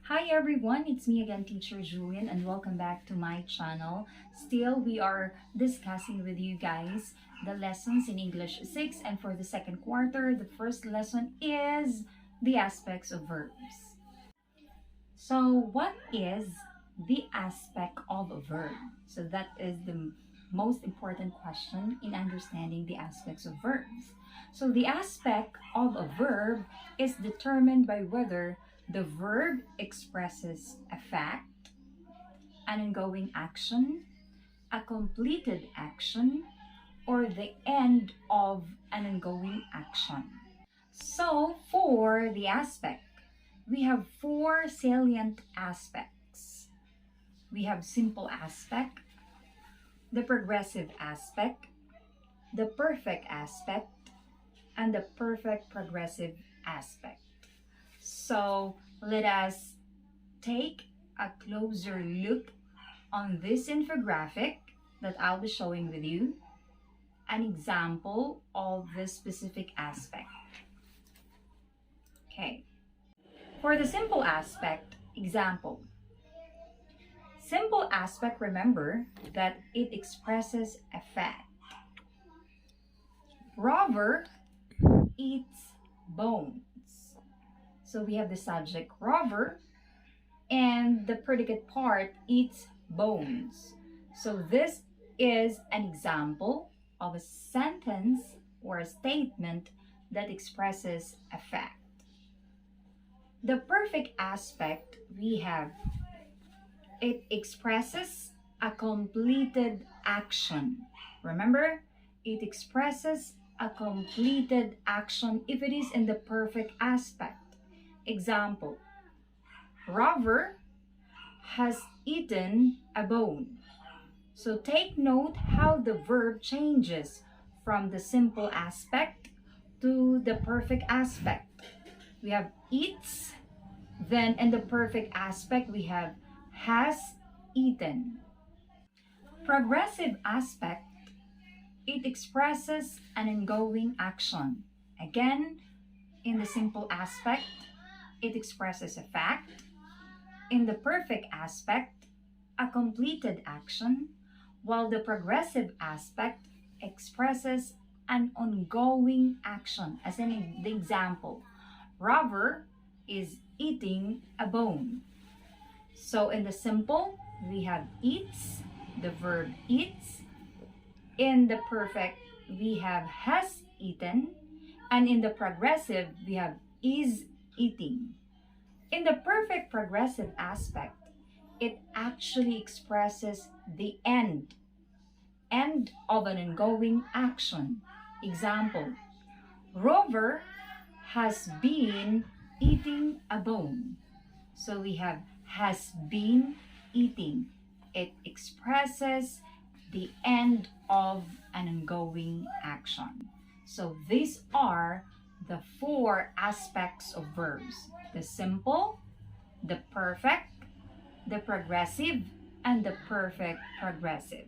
Hi everyone, it's me again, Teacher Julian, and welcome back to my channel. Still, we are discussing with you guys the lessons in English 6, and for the second quarter, the first lesson is the aspects of verbs. So, what is the aspect of a verb? So, that is the most important question in understanding the aspects of verbs. So, the aspect of a verb is determined by whether the verb expresses a fact, an ongoing action, a completed action, or the end of an ongoing action. So, for the aspect, we have four salient aspects. We have simple aspect, the progressive aspect, the perfect aspect, and the perfect progressive aspect. So let us take a closer look on this infographic that I'll be showing with you, an example of this specific aspect. Okay. For the simple aspect, example. Simple aspect, remember that it expresses a fact. Robber eats bones. So we have the subject robber and the predicate part eats bones. So this is an example of a sentence or a statement that expresses a fact. The perfect aspect we have, it expresses a completed action. Remember, it expresses a completed action if it is in the perfect aspect. Example, Robber has eaten a bone. So take note how the verb changes from the simple aspect to the perfect aspect. We have eats, then in the perfect aspect we have has eaten. Progressive aspect, it expresses an ongoing action. Again, in the simple aspect, it expresses a fact. In the perfect aspect, a completed action, while the progressive aspect expresses an ongoing action. As in the example, Robber is eating a bone. So in the simple, we have eats, the verb eats. In the perfect, we have has eaten. And in the progressive, we have is eating. In the perfect progressive aspect, it actually expresses the end of an ongoing action. Example, Rover has been eating a bone. So we have has been eating. It expresses the end of an ongoing action. So these are the four aspects of verbs: the simple, the perfect, the progressive, and the perfect progressive.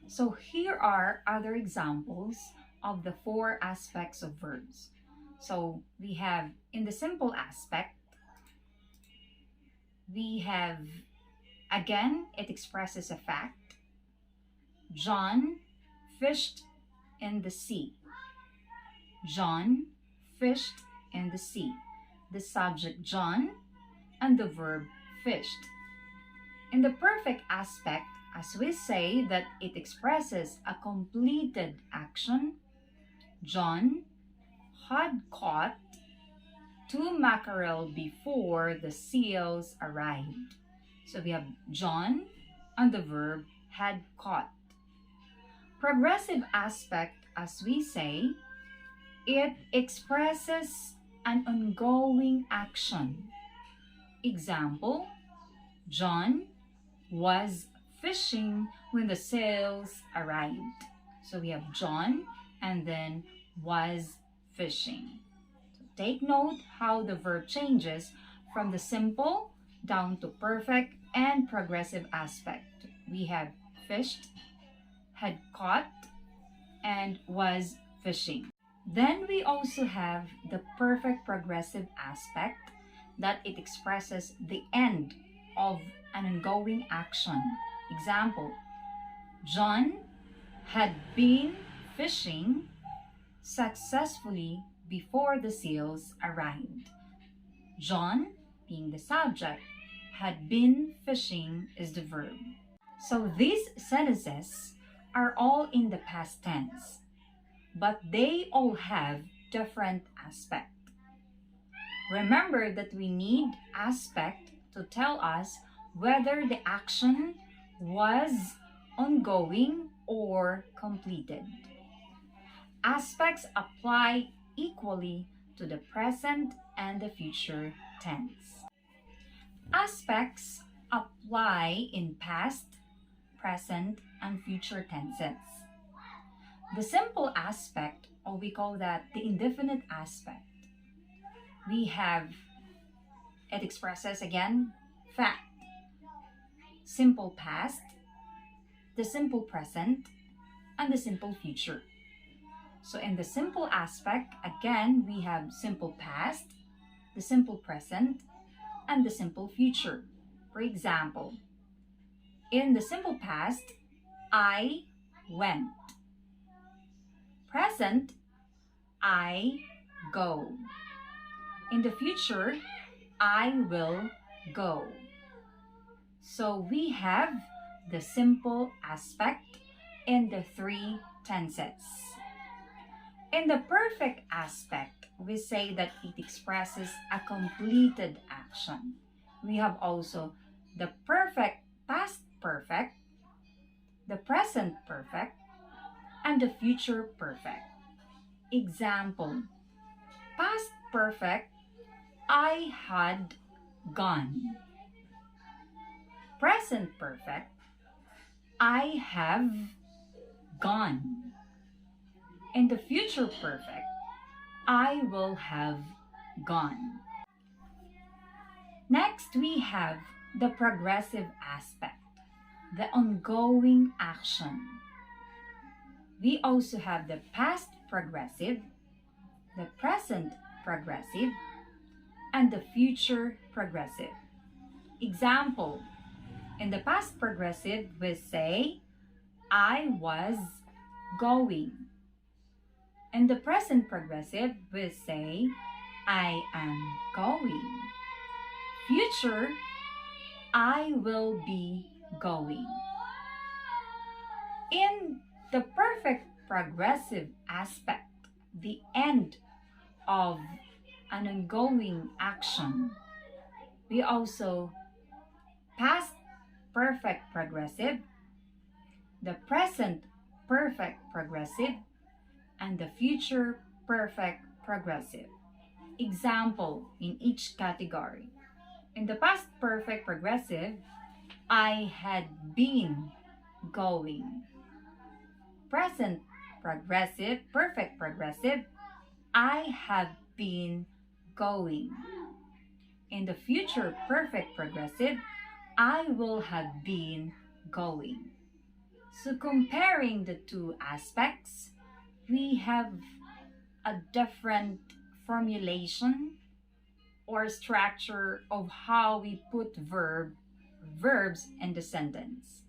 So here are other examples of the four aspects of verbs. So we have in the simple aspect, we have, again, it expresses a fact. John fished in the sea. John fished in the sea. The subject John and the verb fished. In the perfect aspect, as we say that it expresses a completed action, John had caught 2 mackerel before the seals arrived. So we have John and the verb had caught. Progressive aspect, as we say, it expresses an ongoing action. Example, John was fishing when the sails arrived. So we have John and then was fishing. So take note how the verb changes from the simple down to perfect and progressive aspect. We have fished, had caught, and was fishing. Then we also have the perfect progressive aspect. that it expresses the end of an ongoing action. Example, John had been fishing successfully before the seals arrived. John, being the subject, had been fishing is the verb. So these sentences are all in the past tense, but they all have different aspect. Remember that we need aspect to tell us whether the action was ongoing or completed. Aspects apply equally to the present and the future tense. Aspects apply in past, present, and future tenses. The simple aspect, or we call that the indefinite aspect, we have, it expresses again fact, simple past, the simple present, and the simple future. So in the simple aspect, again, we have simple past, the simple present, and the simple future. For example, in the simple past, I went. Present, I go. In the future, I will go. So we have the simple aspect in the three tenses. In the perfect aspect, we say that it expresses a completed action. We have also the perfect past perfect, the present perfect, and the future perfect. Example, past perfect, I had gone. Present perfect, I have gone. In the future perfect, I will have gone. Next, we have the progressive aspect, the ongoing action. We also have the past progressive, the present progressive, and the future progressive. Example, in the past progressive, we say, I was going. In the present progressive, we say, I am going. Future, I will be going. In the perfect progressive aspect, the end of an ongoing action, we also past perfect progressive, the present perfect progressive, and the future perfect progressive. Example in each category. In the past perfect progressive, I had been going. Present progressive, perfect progressive, I have been going. In the future perfect progressive, I will have been going. So comparing the two aspects, we have a different formulation or structure of how we put verbs in the sentence.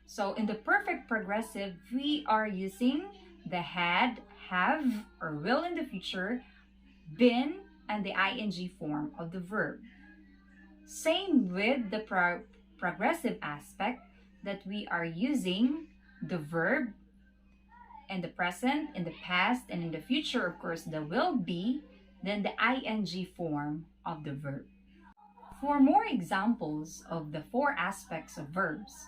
So in the perfect progressive, we are using the had, have, or will in the future, been, and the ing form of the verb. Same with the progressive aspect, that we are using the verb in the present, in the past, and in the future, of course, the will be, then the ing form of the verb. For more examples of the four aspects of verbs,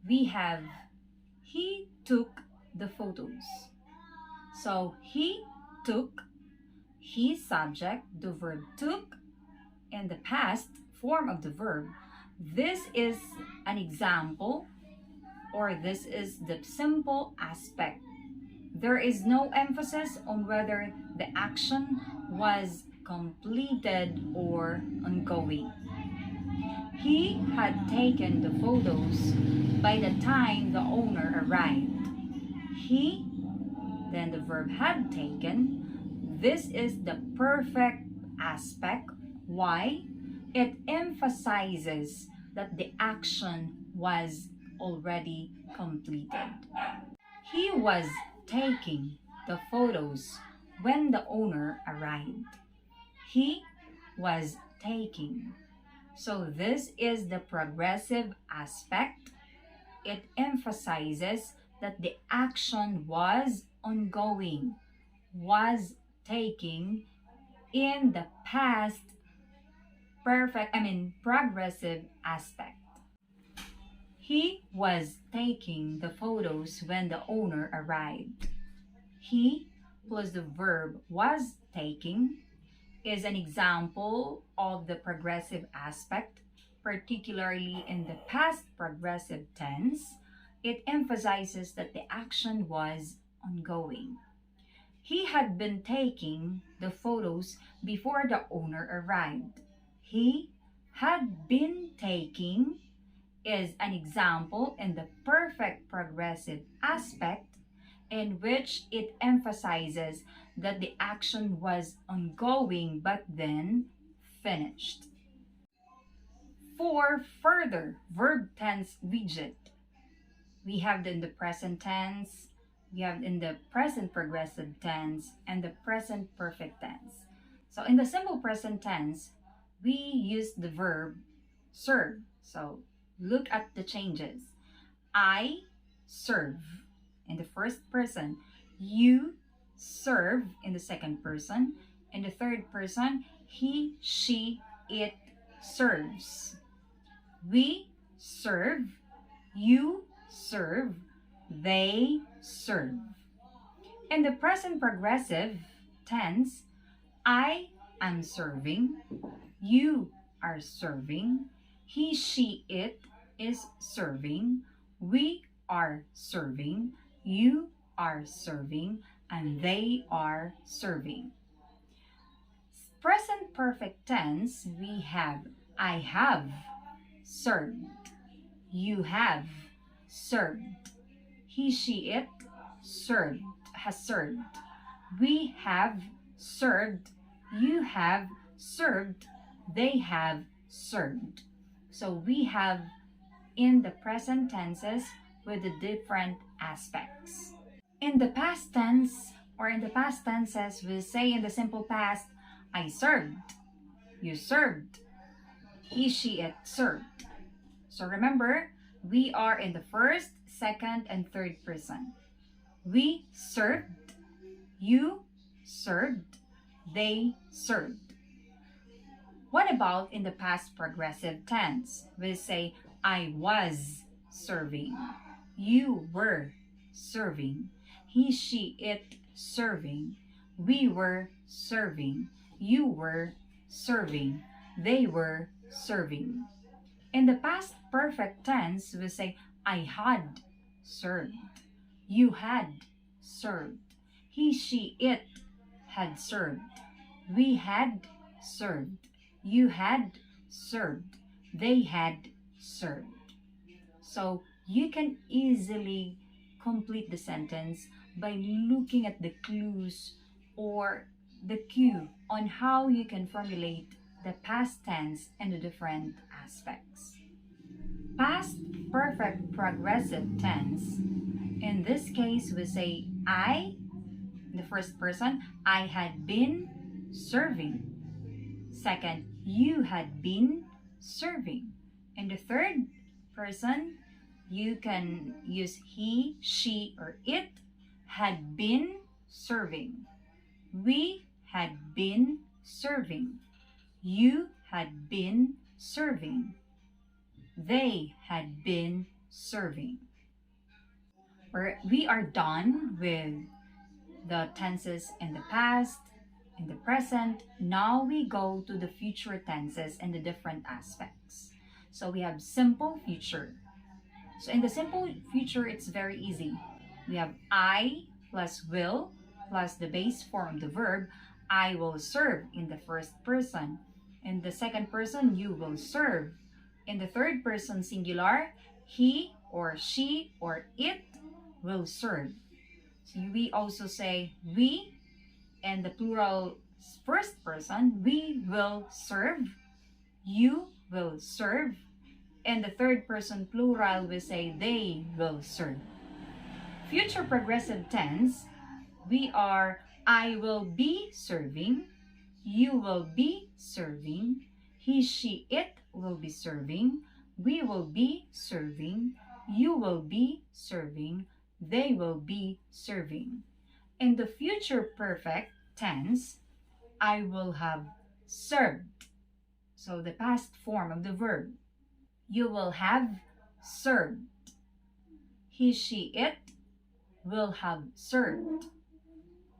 we have he took the photos. So he took, he subject, the verb took, in the past form of the verb. This is an example, or this is the simple aspect. There is no emphasis on whether the action was completed or ongoing. He had taken the photos by the time the owner arrived. He, then the verb had taken. This is the perfect aspect. Why? It emphasizes that the action was already completed. He was taking the photos when the owner arrived. He was taking. So this is the progressive aspect. It emphasizes that the action was ongoing, was taking in the past progressive aspect. He was taking the photos when the owner arrived. He plus the verb was taking is an example of the progressive aspect, particularly in the past progressive tense. It emphasizes that the action was ongoing. He had been taking the photos before the owner arrived. He had been taking is an example in the perfect progressive aspect in which it emphasizes that the action was ongoing but then finished. For further verb tense widget, we have in the present tense, we have in the present progressive tense, and the present perfect tense. So in the simple present tense, we use the verb serve. So look at the changes. I serve in the first person. You serve in the second person. In the third person, he, she, it serves. We serve. You serve. They serve. In the present progressive tense, I am serving. You are serving. He, she, it is serving. We are serving. You are serving. And they are serving. Present perfect tense, we have I have served. You have served. He, she, it served, has served. We have served. You have served. They have served. So we have in the present tenses with the different aspects. In the past tense or in the past tenses, we say in the simple past, I served. You served. He, she, it served. So remember, we are in the first, second, and third person. We served. You served. They served. What about in the past progressive tense? We say, I was serving. You were serving. He, she, it serving. We were serving. You were serving. They were serving. In the past perfect tense, we say, I had served. You had served. He, she, it had served. We had served. You had served. They had served. So you can easily complete the sentence by looking at the clues or the cue on how you can formulate the past tense and the different aspects. Past perfect progressive tense. In this case, we say I, in the first person, I had been serving. Second, you had been serving. In the third person, you can use he, she, or it had been serving. We had been serving. You had been serving. They had been serving. We are done with the tenses in the past, in the present. Now we go to the future tenses and the different aspects. So we have simple future. So in the simple future, it's very easy. We have I plus will plus the base form of the verb. I will serve in the first person. In the second person, you will serve. In the third person singular, he or she or it will serve. So we also say we, and the plural first person, we will serve. you will serve. And the third person plural will say they will serve. Future progressive tense, we are I will be serving, you will be serving, he, she, it will be serving, we will be serving, you will be serving, they will be serving. In the future perfect tense, I will have served. So the past form of the verb. You will have served. He, she, it will have served.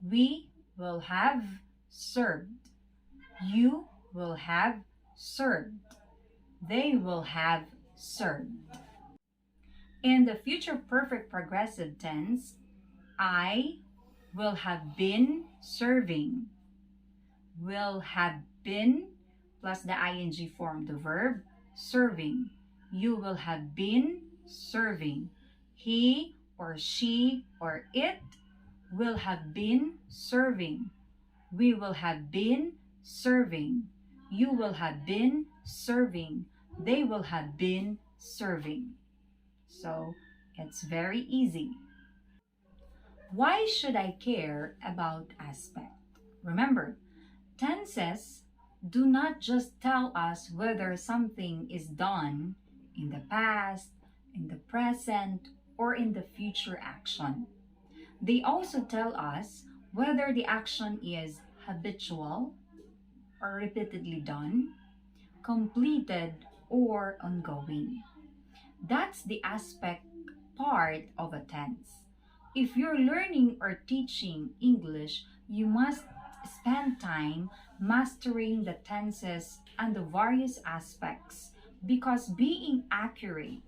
We will have served. You will have served. They will have served. In the future perfect progressive tense, I will have been serving. Will have been plus the ing form, the verb, serving. You will have been serving. He or she or it will have been serving. We will have been serving. You will have been serving. They will have been serving. So it's very easy. Why should I care about aspect? Remember, tenses do not just tell us whether something is done in the past, in the present, or in the future action. They also tell us whether the action is habitual or repeatedly done, completed, or ongoing. That's the aspect part of a tense. If you're learning or teaching English, you must spend time mastering the tenses and the various aspects because being accurate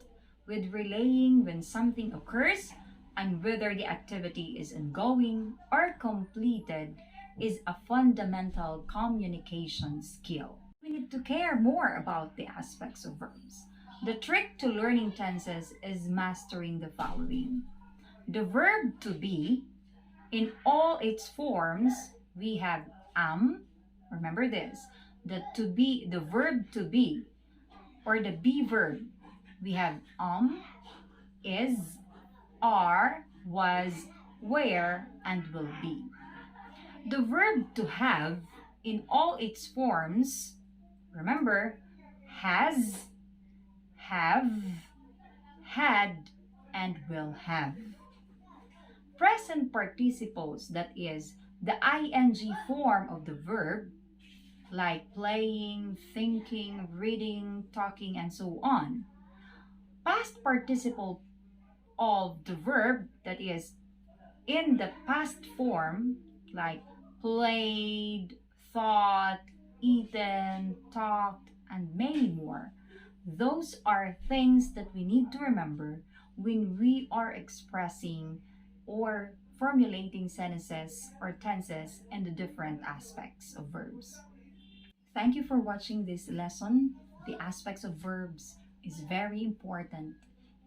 with relaying when something occurs and whether the activity is ongoing or completed is a fundamental communication skill. We need to care more about the aspects of verbs. The trick to learning tenses is mastering the following. The verb to be, in all its forms, we have am. Remember this. The verb to be, or the be verb, we have is, are, was, were, and will be. The verb to have, in all its forms, remember, has, have, had, and will have. Present participles, that is, the ing form of the verb, like playing, thinking, reading, talking, and so on. Past participle of the verb, that is, in the past form, like played, thought, eaten, talked, and many more. Those are things that we need to remember when we are expressing or formulating sentences or tenses and the different aspects of verbs. Thank you for watching this lesson. The aspects of verbs is very important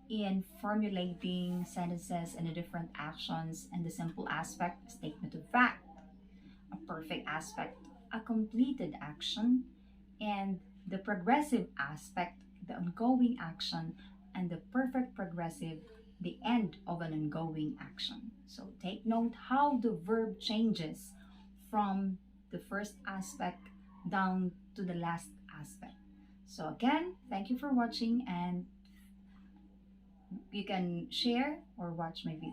in formulating sentences and the different actions and the simple aspect, statement of fact, a perfect aspect, a completed action, and the progressive aspect, the ongoing action, and the perfect progressive, the end of an ongoing action. So take note how the verb changes from the first aspect down to the last aspect. So again, thank you for watching, and you can share or watch my video.